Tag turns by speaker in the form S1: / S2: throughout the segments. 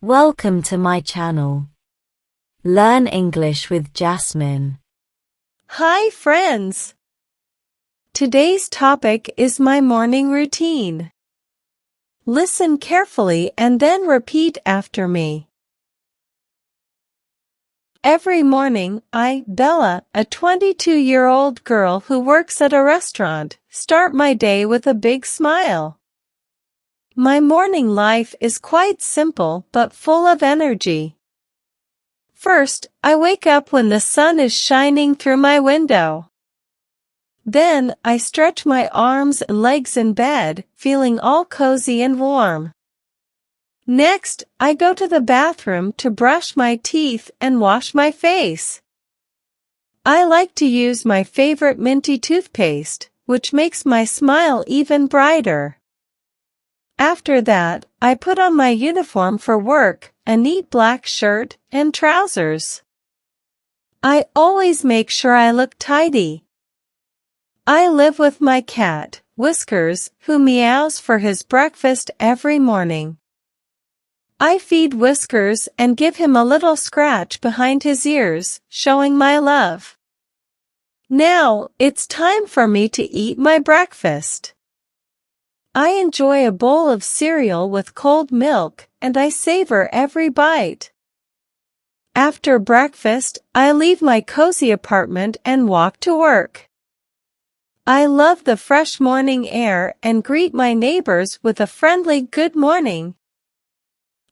S1: Welcome to my channel. Learn English with Jasmine.
S2: Hi friends! Today's topic is my morning routine. Listen carefully and then repeat after me. Every morning, I, Bella, a 22-year-old girl who works at a restaurant, start my day with a big smile. My morning life is quite simple but full of energy. First, I wake up when the sun is shining through my window. Then, I stretch my arms and legs in bed, feeling all cozy and warm. Next, I go to the bathroom to brush my teeth and wash my face. I like to use my favorite minty toothpaste, which makes my smile even brighter. After that, I put on my uniform for work, a neat black shirt and trousers. I always make sure I look tidy. I live with my cat, Whiskers, who meows for his breakfast every morning. I feed Whiskers and give him a little scratch behind his ears, showing my love. Now, it's time for me to eat my breakfast. I enjoy a bowl of cereal with cold milk, and I savor every bite. After breakfast, I leave my cozy apartment and walk to work. I love the fresh morning air and greet my neighbors with a friendly good morning.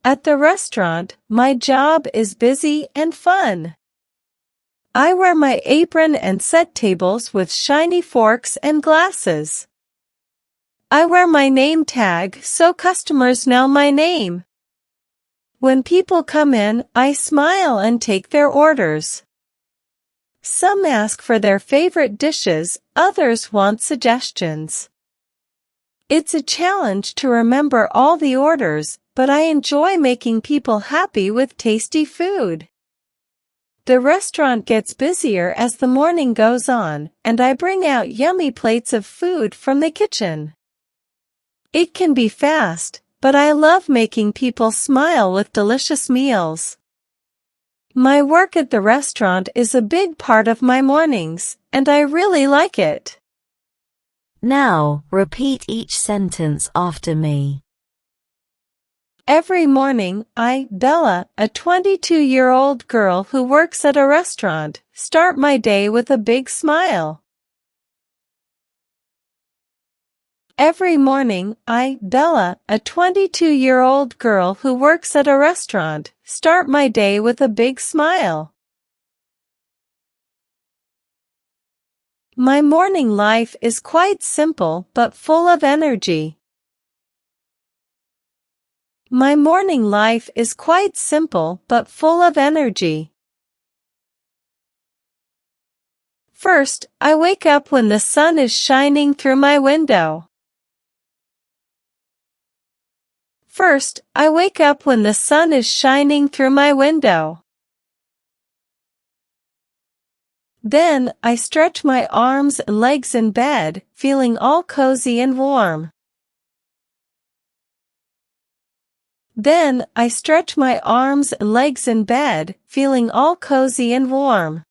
S2: At the restaurant, my job is busy and fun. I wear my apron and set tables with shiny forks and glasses. I wear my name tag so customers know my name. When people come in, I smile and take their orders. Some ask for their favorite dishes, others want suggestions. It's a challenge to remember all the orders, but I enjoy making people happy with tasty food. The restaurant gets busier as the morning goes on, and I bring out yummy plates of food from the kitchen. It can be fast, but I love making people smile with delicious meals. My work at the restaurant is a big part of my mornings, and I really like it.
S1: Now, repeat each sentence after me.
S2: Every morning, I, Bella, a 22-year-old girl who works at a restaurant, start my day with a big smile. Every morning, I, Bella, a 22-year-old girl who works at a restaurant, start my day with a big smile. My morning life is quite simple but full of energy. My morning life is quite simple but full of energy. First, I wake up when the sun is shining through my window. First, I wake up when the sun is shining through my window. Then, I stretch my arms and legs in bed, feeling all cozy and warm. Then, I stretch my arms and legs in bed, feeling all cozy and warm.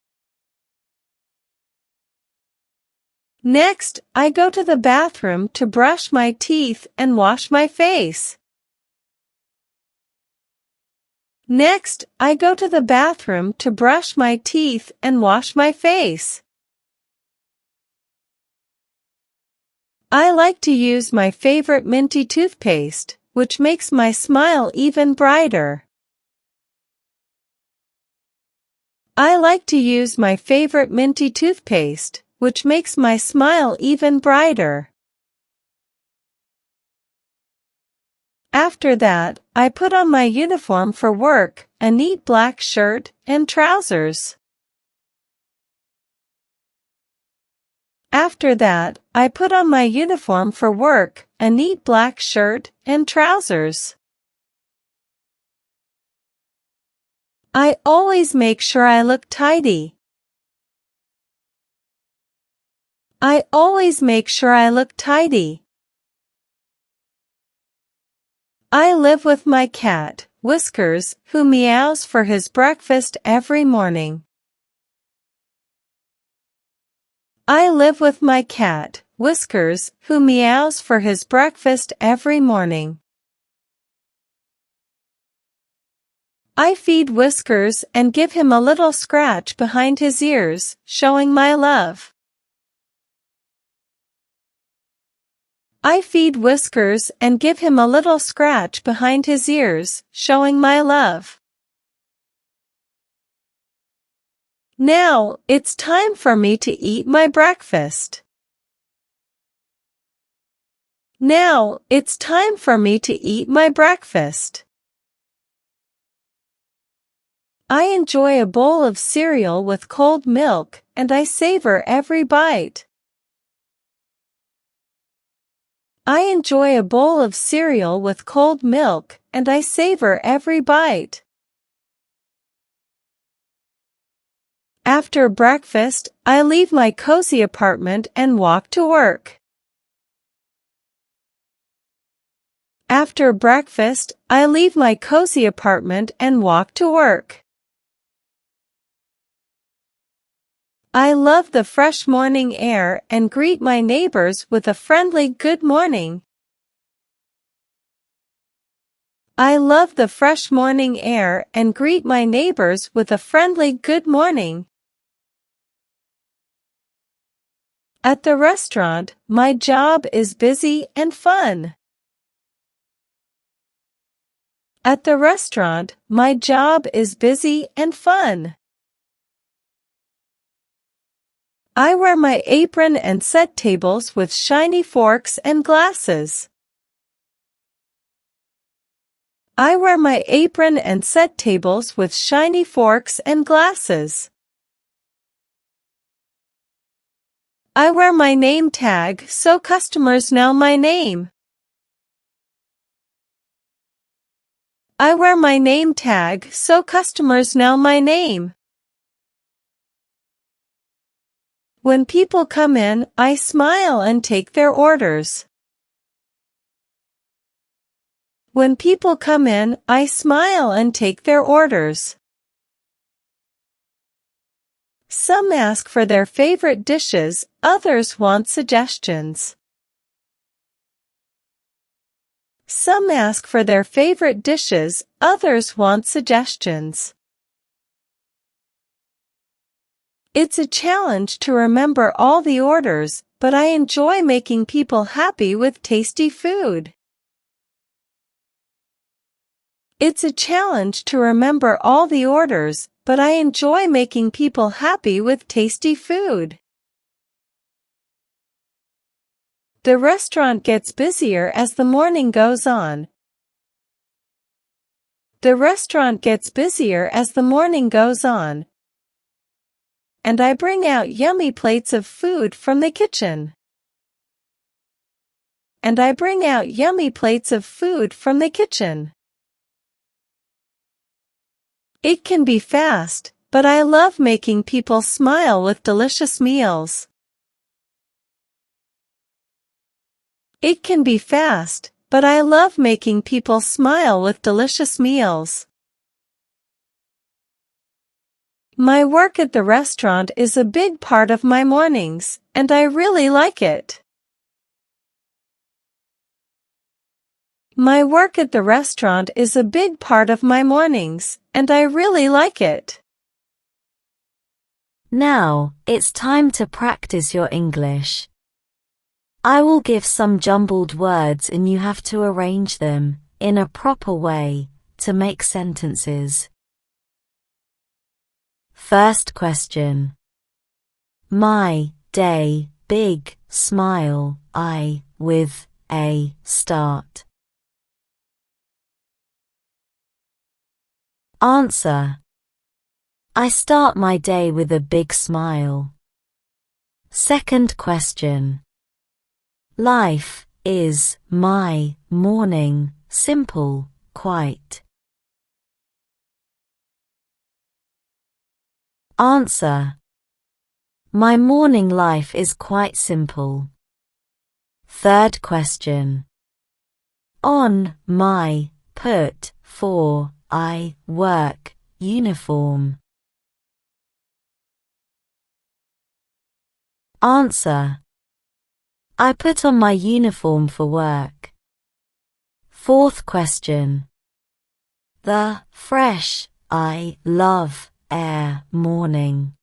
S2: Next, I go to the bathroom to brush my teeth and wash my face. Next, I go to the bathroom to brush my teeth and wash my face. I like to use my favorite minty toothpaste, which makes my smile even brighter. I like to use my favorite minty toothpaste, which makes my smile even brighter. After that, I put on my uniform for work, a neat black shirt and trousers. After that, I put on my uniform for work, a neat black shirt and trousers. I always make sure I look tidy. I always make sure I look tidy. I live with my cat, Whiskers, who meows for his breakfast every morning. I live with my cat, Whiskers, who meows for his breakfast every morning. I feed Whiskers and give him a little scratch behind his ears, showing my love. I feed Whiskers and give him a little scratch behind his ears, showing my love. Now, it's time for me to eat my breakfast. Now, it's time for me to eat my breakfast. I enjoy a bowl of cereal with cold milk, and I savor every bite. I enjoy a bowl of cereal with cold milk, and I savor every bite. After breakfast, I leave my cozy apartment and walk to work. After breakfast, I leave my cozy apartment and walk to work. I love the fresh morning air and greet my neighbors with a friendly good morning. I love the fresh morning air and greet my neighbors with a friendly good morning. At the restaurant, my job is busy and fun. At the restaurant, my job is busy and fun. I wear my apron and set tables with shiny forks and glasses. I wear my apron and set tables with shiny forks and glasses. I wear my name tag so customers know my name. I wear my name tag so customers know my name. When people come in, I smile and take their orders. When people come in, I smile and take their orders. Some ask for their favorite dishes, others want suggestions. Some ask for their favorite dishes, others want suggestions. It's a challenge to remember all the orders, but I enjoy making people happy with tasty food. It's a challenge to remember all the orders, but I enjoy making people happy with tasty food. The restaurant gets busier as the morning goes on. The restaurant gets busier as the morning goes on. And I bring out yummy plates of food from the kitchen. And I bring out yummy plates of food from the kitchen. It can be fast, but I love making people smile with delicious meals. It can be fast, but I love making people smile with delicious meals. My work at the restaurant is a big part of my mornings, and I really like it. My work at the restaurant is a big part of my mornings, and I really like it.
S1: Now, it's time to practice your English. I will give some jumbled words and you have to arrange them, in a proper way, to make sentences. First question. My day, big smile, I, with a start. Answer. I start my day with a big smile. Second question. Life is my morning, simple, quite. Answer. My morning life is quite simple. Third question. On my, put, for, I, work, uniform. Answer. I put on my uniform for work. Fourth question. The fresh, I love, air, morning.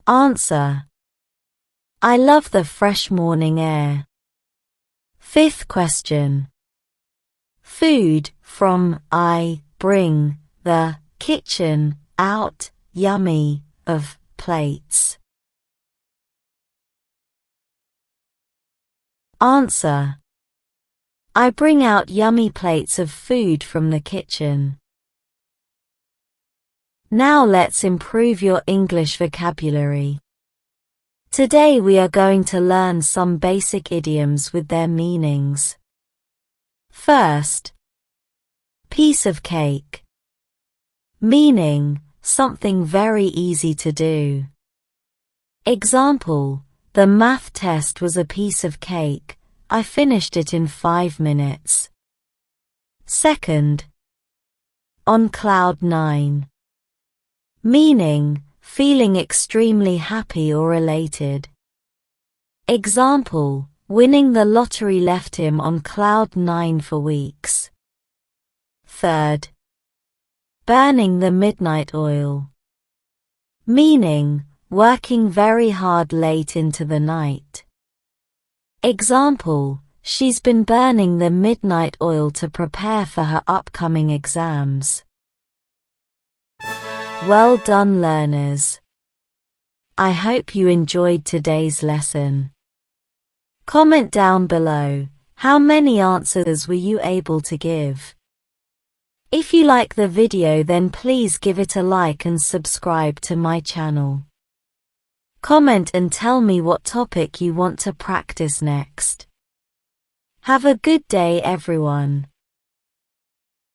S1: Answer. I love the fresh morning air. Fifth question. Food from, I bring, the kitchen, out, yummy, of, plates. Answer. I bring out yummy plates of food from the kitchen. Now let's improve your English vocabulary. Today we are going to learn some basic idioms with their meanings. First, piece of cake. Meaning, something very easy to do. Example, the math test was a piece of cake. I finished it in 5 minutes. Second, on cloud 9. Meaning, feeling extremely happy or elated. Example, winning the lottery left him on cloud 9 for weeks. Third, burning the midnight oil. Meaning, working very hard late into the night. Example, she's been burning the midnight oil to prepare for her upcoming exams. Well done, learners. I hope you enjoyed today's lesson. Comment down below, how many answers were you able to give? If you like the video, then please give it a like and subscribe to my channel. Comment and tell me what topic you want to practice next. Have a good day, everyone.